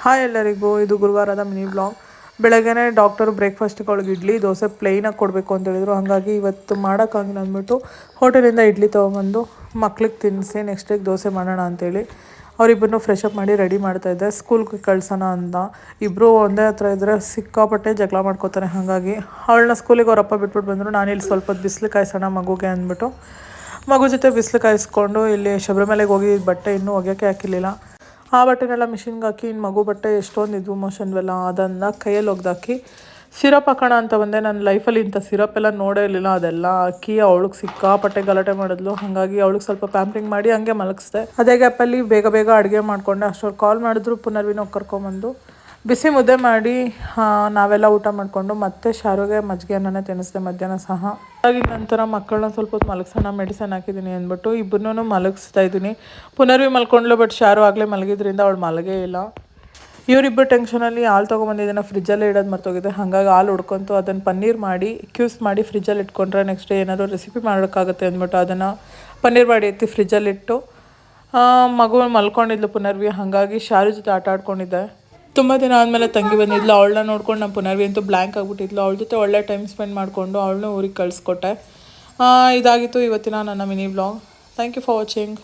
Hi ಎಲ್ಲರಿಗೂ, ಇದು ಗುರುವಾರದ mini blog. ಬೆಳಗ್ಗೆನೇ ಡಾಕ್ಟರು ಬ್ರೇಕ್ಫಾಸ್ಟಿಗೆ ಅವಳಿಗೆ ಇಡ್ಲಿ ದೋಸೆ ಪ್ಲೇನಾಗಿ ಕೊಡಬೇಕು ಅಂತ ಹೇಳಿದ್ರು. ಹಾಗಾಗಿ ಇವತ್ತು ಮಾಡೋಕ್ಕಾಗಿಲ್ಲ ಅಂದ್ಬಿಟ್ಟು ಹೋಟೆಲಿಂದ ಇಡ್ಲಿ ತೊಗೊಂಬಂದು ಮಕ್ಳಿಗೆ ತಿನ್ನಿಸಿ ನೆಕ್ಸ್ಟ್ ಡೇಗೆ ದೋಸೆ ಮಾಡೋಣ ಅಂತೇಳಿ ಅವರಿಬ್ಬರನ್ನೂ ಫ್ರೆಶ್ ಅಪ್ ಮಾಡಿ ರೆಡಿ ಮಾಡ್ತಾಯಿದ್ದೆ. ಸ್ಕೂಲ್ಗೆ ಕಳ್ಸೋಣ ಅಂತ. ಇಬ್ಬರು ಒಂದೇ ಹತ್ರ ಇದ್ದರೆ ಸಿಕ್ಕಾಪಟ್ಟೆ ಜಗಳ ಮಾಡ್ಕೋತಾರೆ. ಹಾಗಾಗಿ ಅವಳನ್ನ ಸ್ಕೂಲಿಗೆ ಅವರಪ್ಪ ಬಿಟ್ಬಿಟ್ಟು ಬಂದರು. ನಾನಿಲ್ಲಿ ಸ್ವಲ್ಪ ಹೊತ್ತು ಬಿಸಿಲು ಕಾಯಿಸೋಣ ಮಗುಗೆ ಅಂದ್ಬಿಟ್ಟು ಮಗು ಜೊತೆ ಬಿಸಿಲು ಕಾಯಿಸ್ಕೊಂಡು ಇಲ್ಲಿ ಶಬರಿಮಲೆಗೆ ಹೋಗಿ ಬಟ್ಟೆ ಇನ್ನೂ ಒಗೆಯೋಕ್ಕೆ ಹಾಕಿರಲಿಲ್ಲ. ಆ ಬಟ್ಟೆನೆಲ್ಲ ಮಿಷಿನ್ಗೆ ಹಾಕಿ ಇನ್ನು ಮಗು ಬಟ್ಟೆ ಎಷ್ಟೊಂದು ಇದ್ವು ಮೋಷನ್ವೆಲ್ಲ ಅದನ್ನು ಕೈಯಲ್ಲಿ ಒಗ್ದಾಕಿ ಸಿರಪ್ ಹಾಕೋಣ ಅಂತ ಬಂದೆ. ನನ್ನ ಲೈಫಲ್ಲಿ ಇಂಥ ಸಿರಪ್ ಎಲ್ಲ ನೋಡೇ ಇರಲಿಲ್ಲ. ಅದೆಲ್ಲ ಹಾಕಿ ಅವಳಿಗೆ ಸಿಕ್ಕಾಪಟ್ಟೆ ಗಲಾಟೆ ಮಾಡಿದ್ಲು. ಹಾಗಾಗಿ ಅವಳಿಗೆ ಸ್ವಲ್ಪ ಪ್ಯಾಂಪ್ರಿಂಗ್ ಮಾಡಿ ಹಂಗೆ ಮಲಗಿಸ್ದೆ. ಅದೇ ಗ್ಯಾಪಲ್ಲಿ ಬೇಗ ಬೇಗ ಅಡುಗೆ ಮಾಡಿಕೊಂಡೆ. ಅಷ್ಟೊಂದು ಕಾಲ್ ಮಾಡಿದ್ರು ಪುನರ್ವಿನೋಗಿ ಕರ್ಕೊಂಬಂದು ಬಿಸಿ ಮುದ್ದೆ ಮಾಡಿ ನಾವೆಲ್ಲ ಊಟ ಮಾಡಿಕೊಂಡು ಮತ್ತೆ ಶಾರುಗೆ ಮಜ್ಜಿಗೆ ಅನ್ನನೇ ತಿನ್ನಿಸ್ದೆ ಮಧ್ಯಾಹ್ನ ಸಹ. ಹಾಗಾಗಿ ನಂತರ ಮಕ್ಕಳನ್ನ ಸ್ವಲ್ಪ ಹೊತ್ತು ಮಲಗಿಸೋಣ ಮೆಡಿಸನ್ ಹಾಕಿದ್ದೀನಿ ಅಂದ್ಬಿಟ್ಟು ಇಬ್ಬರನ್ನೂ ಮಲಗಿಸ್ತಾ ಇದ್ದೀನಿ. ಪುನರ್ವಿ ಮಲ್ಕೊಂಡ್ಲು, ಬಟ್ ಶಾರು ಆಗಲೇ ಮಲಗಿದ್ರಿಂದ ಅವಳು ಮಲಗೇ ಇಲ್ಲ. ಇವರಿಬ್ಬರು ಟೆನ್ಷನಲ್ಲಿ ಹಾಲು ತೊಗೊಂಬಂದಿದ್ದನ್ನು ಫ್ರಿಜ್ಜಲ್ಲೇ ಇಡೋದು ಮರ್ತೋಗಿದೆ. ಹಾಗಾಗಿ ಹಾಲು ಹುಡ್ಕೊಂತು ಅದನ್ನು ಪನ್ನೀರ್ ಮಾಡಿ ಕ್ಯೂಸ್ ಮಾಡಿ ಫ್ರಿಜ್ಜಲ್ಲಿ ಇಟ್ಕೊಂಡ್ರೆ ನೆಕ್ಸ್ಟ್ ಡೇ ಏನಾದರೂ ರೆಸಿಪಿ ಮಾಡೋಕ್ಕಾಗುತ್ತೆ ಅಂದ್ಬಿಟ್ಟು ಅದನ್ನು ಪನ್ನೀರ್ ಮಾಡಿ ಎತ್ತಿ ಫ್ರಿಜ್ಜಲ್ಲಿಟ್ಟು ಮಗು ಮಲ್ಕೊಂಡಿದ್ಲು ಪುನರ್ವಿ. ಹಾಗಾಗಿ ಶಾರು ಜೊತೆ ಆಟ ಆಡ್ಕೊಂಡಿದ್ದೆ. ತುಂಬ ದಿನ ಆದಮೇಲೆ ತಂಗಿ ಬಂದಿದ್ಲು. ಅವಳನ್ನ ನೋಡ್ಕೊಂಡು ನಮ್ಮ ಪುನರ್ವಿ ಅಂತೂ ಬ್ಲ್ಯಾಂಕ್ ಆಗಿಬಿಟ್ಟಿದ್ಲು. ಅವಳ ಜೊತೆ ಒಳ್ಳೆ ಟೈಮ್ ಸ್ಪೆಂಡ್ ಮಾಡಿಕೊಂಡು ಅವಳನ್ನೂ ಊರಿಗೆ ಕಳಿಸ್ಕೊಟ್ಟೆ. ಇದಾಗಿತ್ತು ಇವತ್ತಿನ ನನ್ನ mini vlog. Thank you for watching.